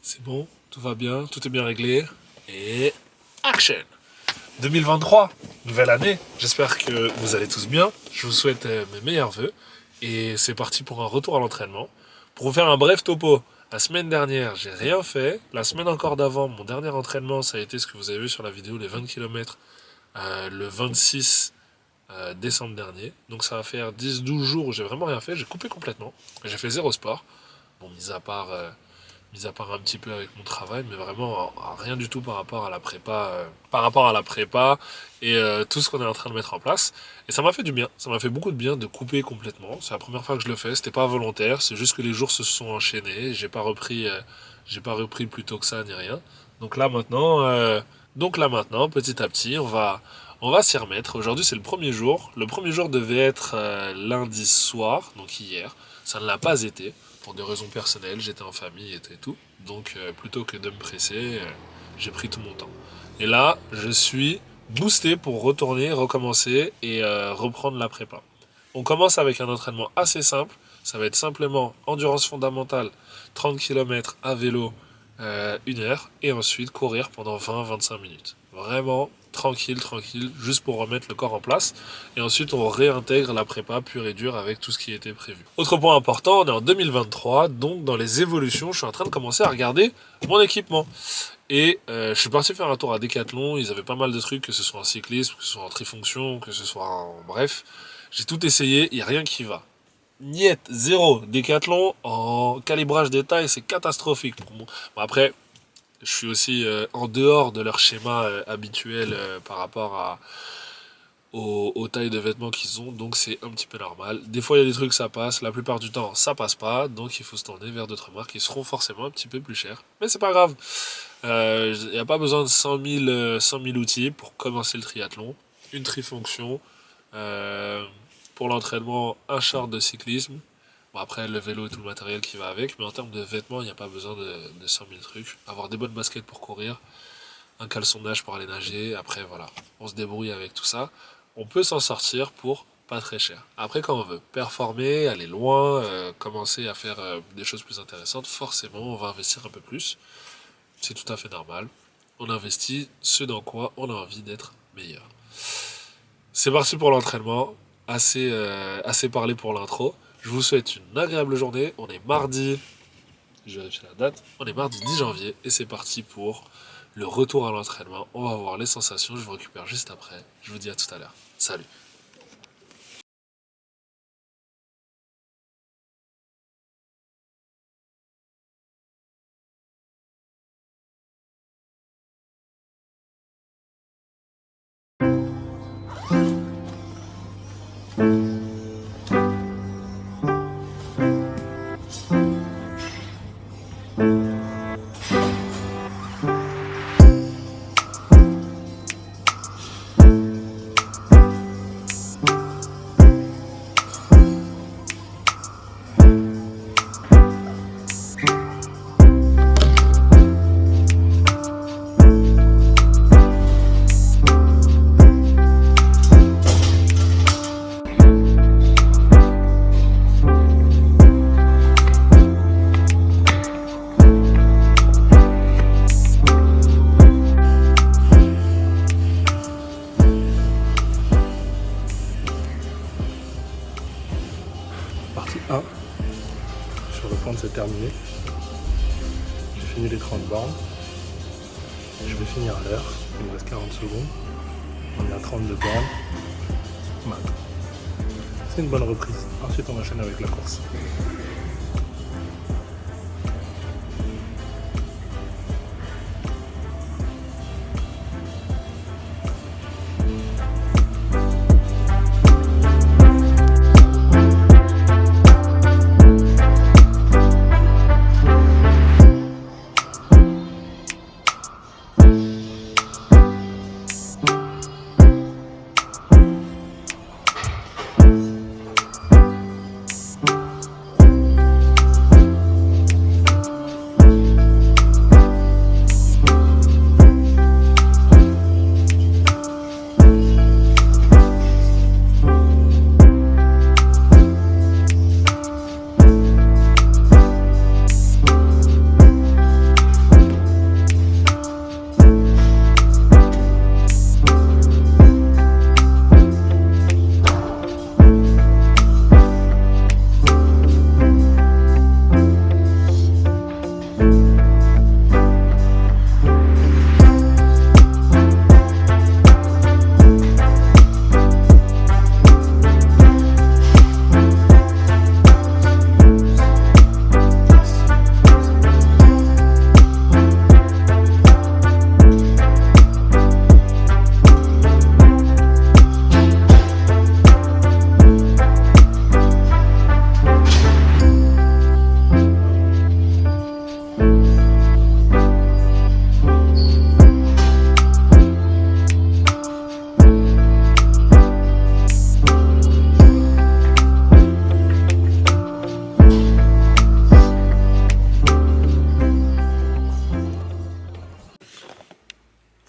C'est bon, tout va bien, tout est bien réglé. Et action 2023, nouvelle année. J'espère que vous allez tous bien. Je vous souhaite mes meilleurs vœux. Et c'est parti pour un retour à l'entraînement. Pour vous faire un bref topo, la semaine dernière, j'ai rien fait. La semaine encore d'avant, mon dernier entraînement, ça a été ce que vous avez vu sur la vidéo, les 20 km, le 26 décembre dernier. Donc ça va faire 10-12 jours où j'ai vraiment rien fait. J'ai coupé complètement. J'ai fait zéro sport. Bon, mis à part un petit peu avec mon travail, mais vraiment rien du tout par rapport à la prépa, et tout ce qu'on est en train de mettre en place. Et ça m'a fait du bien, ça m'a fait beaucoup de bien de couper complètement. C'est la première fois que je le fais, c'était pas volontaire, c'est juste que les jours se sont enchaînés, j'ai pas repris plus tôt que ça ni rien. Donc là maintenant, petit à petit, on va s'y remettre. Aujourd'hui c'est le premier jour. Le premier jour devait être lundi soir, donc hier. Ça ne l'a pas été pour des raisons personnelles, j'étais en famille et tout. Donc plutôt que de me presser, j'ai pris tout mon temps. Et là, je suis boosté pour retourner, recommencer et reprendre la prépa. On commence avec un entraînement assez simple. Ça va être simplement endurance fondamentale, 30 km à vélo, 1 heure, et ensuite courir pendant 20-25 minutes. Vraiment tranquille, juste pour remettre le corps en place. Et ensuite, on réintègre la prépa pure et dure avec tout ce qui était prévu. Autre point important, on est en 2023, donc dans les évolutions, je suis en train de commencer à regarder mon équipement. Et je suis parti faire un tour à Decathlon, ils avaient pas mal de trucs, que ce soit en cyclisme, que ce soit en trifonction, que ce soit en... Bref, j'ai tout essayé, il n'y a rien qui va. Niet, zéro. Decathlon, en calibrage détail, c'est catastrophique pour moi. Bon, après, je suis aussi en dehors de leur schéma habituel par rapport aux tailles de vêtements qu'ils ont, donc c'est un petit peu normal. Des fois, il y a des trucs, ça passe, la plupart du temps, ça passe pas, donc il faut se tourner vers d'autres marques qui seront forcément un petit peu plus chères. Mais c'est pas grave. Il n'y a pas besoin de 100 000 outils pour commencer le triathlon. Une trifonction, pour l'entraînement, un short de cyclisme. Bon, après, le vélo et tout le matériel qui va avec, mais en termes de vêtements, il n'y a pas besoin de 100 000 trucs. Avoir des bonnes baskets pour courir, un caleçon de nage pour aller nager, après voilà, on se débrouille avec tout ça. On peut s'en sortir pour pas très cher. Après, quand on veut performer, aller loin, commencer à faire des choses plus intéressantes, forcément, on va investir un peu plus. C'est tout à fait normal. On investit ce dans quoi on a envie d'être meilleur. C'est parti pour l'entraînement. Assez parlé pour l'intro. Je vous souhaite une agréable journée. On est mardi, je vérifie la date, on est mardi 10 janvier et c'est parti pour le retour à l'entraînement. On va voir les sensations, je vous récupère juste après. Je vous dis à tout à l'heure. Salut. Partie 1 sur le plan de c'est terminé. J'ai fini les 30 bornes. Je vais finir à l'heure. Il me reste 40 secondes. On est à 32 bornes. Mat. C'est une bonne reprise. Ensuite on enchaîne avec la course.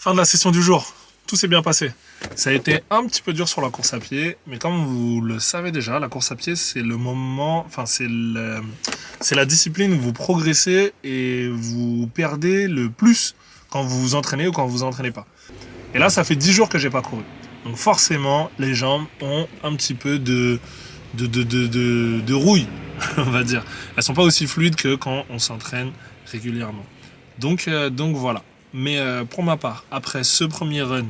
Fin de la session du jour. Tout s'est bien passé. Ça a été un petit peu dur sur la course à pied, mais comme vous le savez déjà, la course à pied, c'est le moment, c'est la discipline où vous progressez et vous perdez le plus quand vous vous entraînez ou quand vous vous entraînez pas. Et là, ça fait 10 jours que j'ai pas couru. Donc forcément, les jambes ont un petit peu de rouille, on va dire. Elles sont pas aussi fluides que quand on s'entraîne régulièrement. Donc voilà. Mais pour ma part, après ce premier run,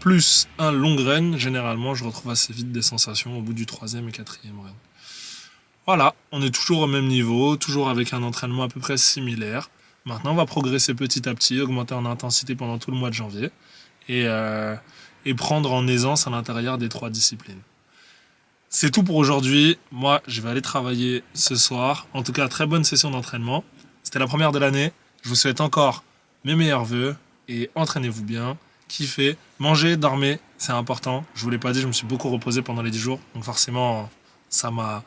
plus un long run, généralement, je retrouve assez vite des sensations au bout du troisième et quatrième run. Voilà, on est toujours au même niveau, toujours avec un entraînement à peu près similaire. Maintenant, on va progresser petit à petit, augmenter en intensité pendant tout le mois de janvier et, euh, et prendre en aisance à l'intérieur des 3 disciplines. C'est tout pour aujourd'hui. Moi, je vais aller travailler ce soir. En tout cas, très bonne session d'entraînement. C'était la première de l'année. Je vous souhaite encore mes meilleurs vœux et entraînez-vous bien, kiffez, mangez, dormez, c'est important. Je vous l'ai pas dit, je me suis beaucoup reposé pendant les 10 jours, donc forcément ça m'a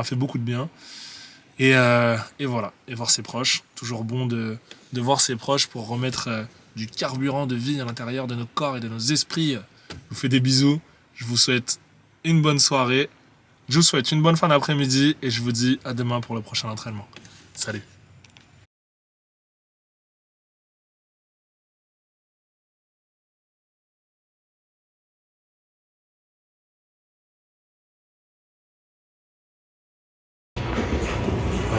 fait beaucoup de bien. Et voilà, et voir ses proches. Toujours bon de voir ses proches pour remettre du carburant de vie à l'intérieur de nos corps et de nos esprits. Je vous fais des bisous. Je vous souhaite une bonne soirée. Je vous souhaite une bonne fin d'après-midi et je vous dis à demain pour le prochain entraînement. Salut.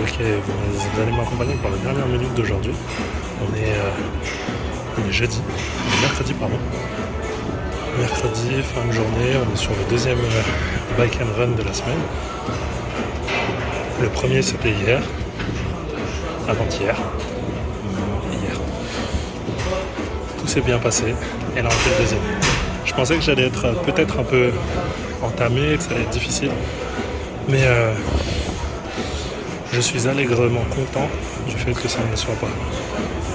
Ok, vous allez m'accompagner pour la dernière minute d'aujourd'hui. On est jeudi, mercredi pardon. Mercredi, fin de journée, on est sur le deuxième bike and run de la semaine. Le premier c'était hier, avant-hier, hier. Tout s'est bien passé et là on fait le deuxième. Je pensais que j'allais être peut-être un peu entamé, que ça allait être difficile, mais je suis allègrement content du fait que ça ne soit pas.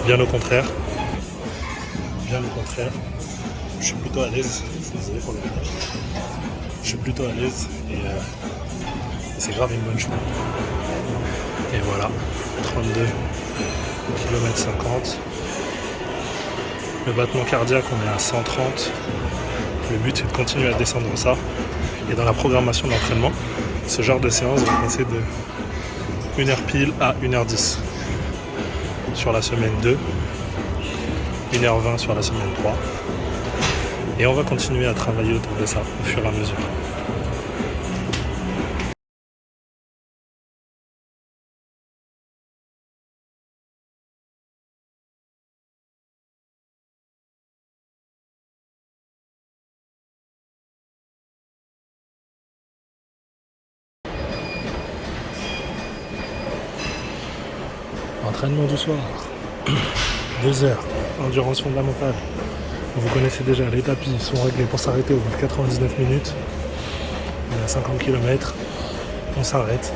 Bien au contraire. Bien au contraire. Je suis plutôt à l'aise. Désolé pour le message. Je suis plutôt à l'aise et c'est grave une bonne chose. Et voilà. 32 km 50. Le battement cardiaque, on est à 130. Le but c'est de continuer à descendre ça. Et dans la programmation de l'entraînement, ce genre de séance va passer de 1h pile à 1h10 sur la semaine 2, 1h20 sur la semaine 3. Et on va continuer à travailler autour de ça au fur et à mesure. Entraînement du soir. 2 heures. Endurance fondamentale. Vous connaissez déjà, les tapis sont réglés pour s'arrêter au bout de 99 minutes. On est à 50 km. On s'arrête.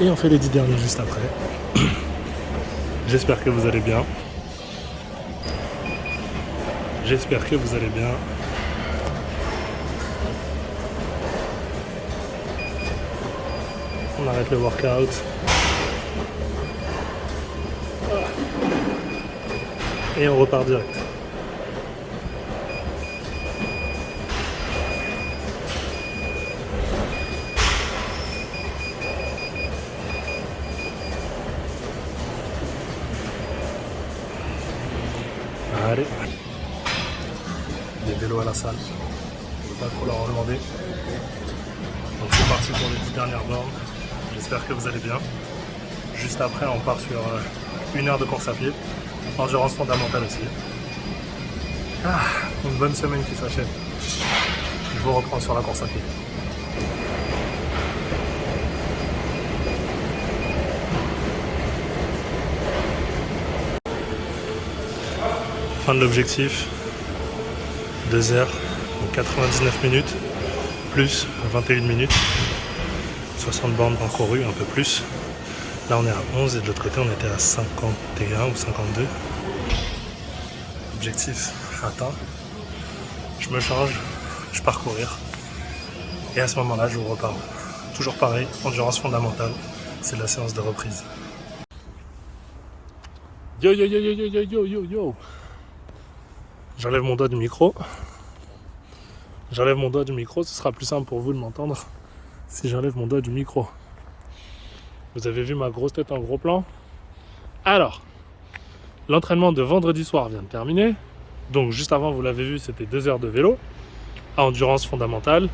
Et on fait les 10 derniers juste après. J'espère que vous allez bien. J'espère que vous allez bien. On arrête le workout. Et on repart direct. Allez. Des vélos à la salle. Je ne peux pas trop leur en demander. Donc c'est parti pour les 10 dernières bornes. J'espère que vous allez bien. Juste après, on part sur 1 heure de course à pied. Endurance fondamentale aussi. Une bonne semaine qui s'achève. Je vous reprends sur la course à pied. Fin de l'objectif. 2 heures, donc 99 minutes, plus 21 minutes. 60 bornes parcourues, un peu plus. Là on est à 11 et de l'autre côté on était à 51 ou 52. Objectif atteint. Je me change, je pars courir. Et à ce moment-là je vous reparle. Toujours pareil, endurance fondamentale, c'est la séance de reprise. Yo yo yo yo yo yo yo yo yo. J'enlève mon doigt du micro. J'enlève mon doigt du micro, ce sera plus simple pour vous de m'entendre si j'enlève mon doigt du micro. Vous avez vu ma grosse tête en gros plan? Alors, l'entraînement de vendredi soir vient de terminer. Donc juste avant, vous l'avez vu, c'était 2 heures de vélo à endurance fondamentale.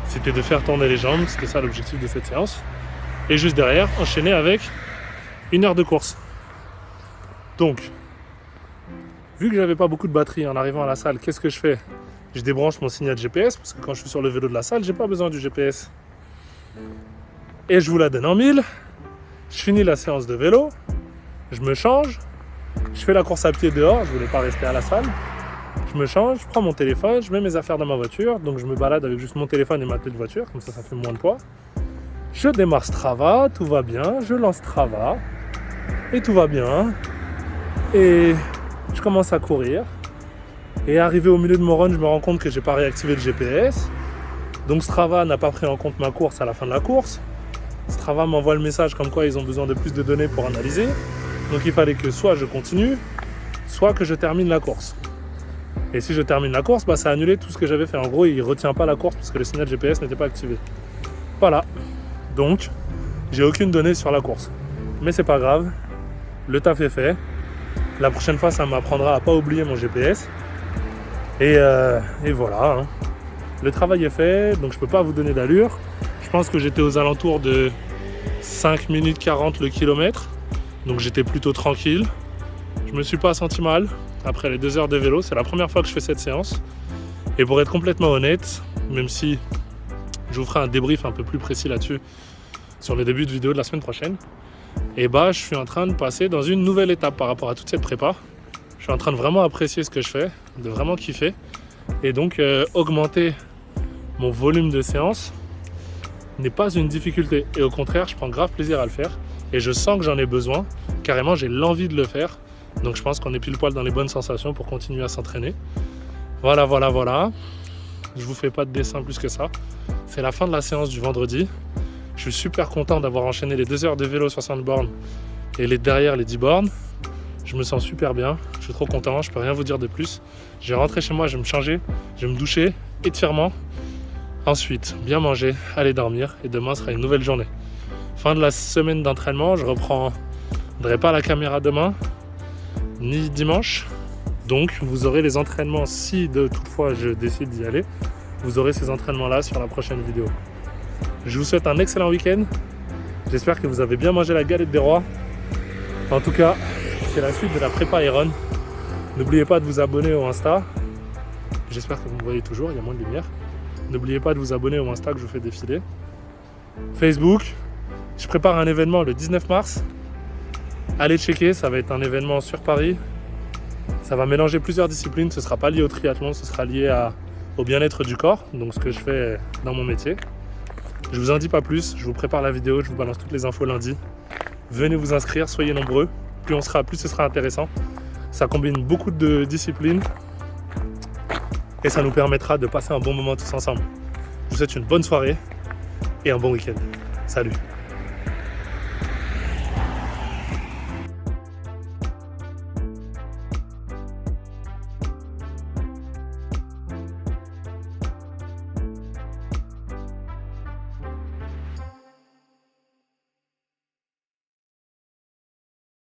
C'était de faire tourner les jambes, c'était ça l'objectif de cette séance. Et juste derrière, enchaîner avec 1 heure de course. Donc, vu que j'avais pas beaucoup de batterie en arrivant à la salle, qu'est-ce que je fais? Je débranche mon signal GPS, parce que quand je suis sur le vélo de la salle, j'ai pas besoin du GPS. Et je vous la donne en 1000. Je finis la séance de vélo, je me change, je fais la course à pied dehors, je voulais pas rester à la salle. Je me change, je prends mon téléphone, je mets mes affaires dans ma voiture, donc je me balade avec juste mon téléphone et ma clé de voiture, comme ça fait moins de poids. Je démarre Strava, tout va bien, je lance Strava, et tout va bien. Et je commence à courir. Et arrivé au milieu de mon run, je me rends compte que j'ai pas réactivé le GPS. Donc Strava n'a pas pris en compte ma course à la fin de la course. Strava m'envoie le message comme quoi ils ont besoin de plus de données pour analyser. Donc il fallait que soit je continue, soit que je termine la course. Et si je termine la course, ça a annulé tout ce que j'avais fait. En gros, il ne retient pas la course parce que le signal GPS n'était pas activé. Voilà. Donc, j'ai aucune donnée sur la course. Mais c'est pas grave. Le taf est fait. La prochaine fois, ça m'apprendra à pas oublier mon GPS. Et voilà. Hein. Le travail est fait, donc je peux pas vous donner d'allure. Je pense que j'étais aux alentours de 5 minutes 40 le kilomètre. Donc j'étais plutôt tranquille. Je me suis pas senti mal après les 2 heures de vélo. C'est la première fois que je fais cette séance. Et pour être complètement honnête, même si je vous ferai un débrief un peu plus précis là-dessus sur le début de vidéo de la semaine prochaine, et je suis en train de passer dans une nouvelle étape par rapport à toute cette prépa. Je suis en train de vraiment apprécier ce que je fais, de vraiment kiffer. Et donc augmenter mon volume de séance n'est pas une difficulté. Et au contraire, je prends grave plaisir à le faire. Et je sens que j'en ai besoin. Carrément, j'ai l'envie de le faire. Donc je pense qu'on est pile poil dans les bonnes sensations pour continuer à s'entraîner. Voilà. Je vous fais pas de dessin plus que ça. C'est la fin de la séance du vendredi. Je suis super content d'avoir enchaîné les 2 heures de vélo 60 bornes et derrière les 10 bornes. Je me sens super bien. Je suis trop content. Je peux rien vous dire de plus. Je vais rentrer chez moi, je vais me changer, je vais me doucher, étirement. Ensuite, bien manger, aller dormir. Et demain sera une nouvelle journée. Fin de la semaine d'entraînement. Je reprendrai pas la caméra demain, ni dimanche. Donc, vous aurez les entraînements, si toutefois je décide d'y aller, vous aurez ces entraînements-là sur la prochaine vidéo. Je vous souhaite un excellent week-end. J'espère que vous avez bien mangé la galette des rois. En tout cas, c'est la suite de la prépa Iron. N'oubliez pas de vous abonner au Insta. J'espère que vous me voyez toujours, il y a moins de lumière. N'oubliez pas de vous abonner au Insta que je vous fais défiler. Facebook, je prépare un événement le 19 mars. Allez checker, ça va être un événement sur Paris. Ça va mélanger plusieurs disciplines, ce ne sera pas lié au triathlon, ce sera lié au bien-être du corps, donc ce que je fais dans mon métier. Je vous en dis pas plus, je vous prépare la vidéo, je vous balance toutes les infos lundi. Venez vous inscrire, soyez nombreux, plus ce sera intéressant. Ça combine beaucoup de disciplines et ça nous permettra de passer un bon moment tous ensemble. Je vous souhaite une bonne soirée et un bon week-end. Salut!